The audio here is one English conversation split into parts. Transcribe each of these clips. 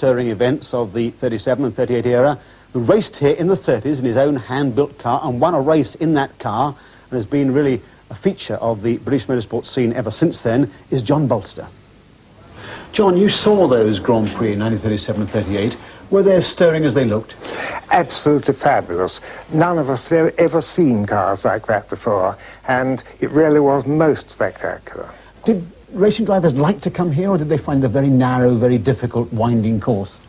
stirring events of the 37 and 38 era, who raced here in the 30s in his own hand-built car and won a race in that car and has been really a feature of the British motorsport scene ever since then, is John Bolster. John, you saw those Grand Prix in 1937 and 38. Were they as stirring as they looked? Absolutely fabulous. None of us have ever seen cars like that before, and it really was most spectacular. Did racing drivers like to come here, or did they find it a very narrow, very difficult, winding course?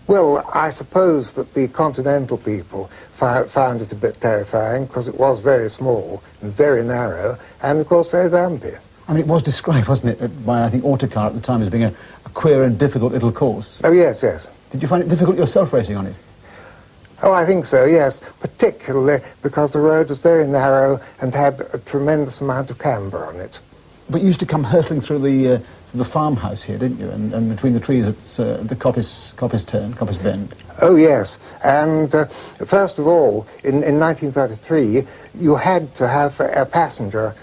Well, I suppose that the continental people found it a bit terrifying because it was very small and very narrow, and of course very bumpy. I mean, it was described, wasn't it, by, I think, Autocar at the time as being a queer and difficult little course. Oh, yes, yes. Did you find it difficult yourself racing on it? Oh, I think so, yes, particularly because the road was very narrow and had a tremendous amount of camber on it. But you used to come hurtling through the farmhouse here, didn't you? And between the trees at the Coppice Bend. Oh, yes. And first of all, in 1933, you had to have a passenger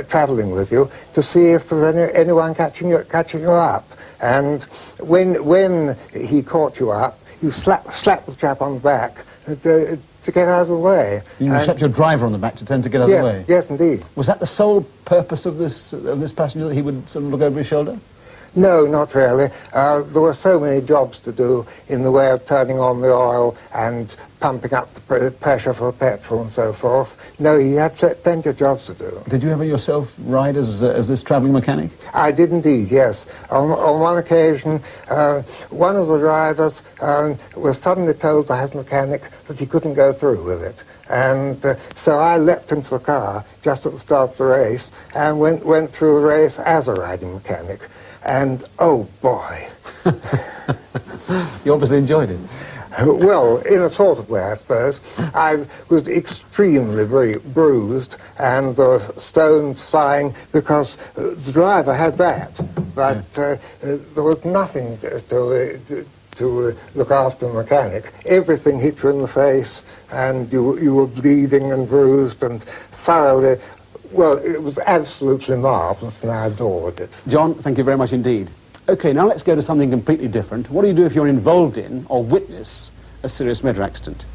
travelling with you to see if there was anyone catching you up. And when he caught you up, you slapped the chap on the back to get out of the way. You slapped your driver on the back to tell him to get out of the way? Yes, indeed. Was that the sole purpose of this passenger, that he would sort of look over his shoulder? No, not really. There were so many jobs to do in the way of turning on the oil and pumping up the pressure for the petrol and so forth. No, he had plenty of jobs to do. Did you ever yourself ride as this travelling mechanic? I did indeed, yes. On one occasion, one of the drivers was suddenly told by his mechanic that he couldn't go through with it. And so I leapt into the car just at the start of the race and went through the race as a riding mechanic. And, oh boy. You obviously enjoyed it. Well, in a sort of way, I suppose. I was extremely bruised, and there were stones flying because the driver had that, but there was nothing to look after the mechanic. Everything hit you in the face, and you were bleeding and bruised and thoroughly. Well, it was absolutely marvellous, and I adored it. John, thank you very much indeed. OK, now let's go to something completely different. What do you do if you're involved in or witness a serious motor accident?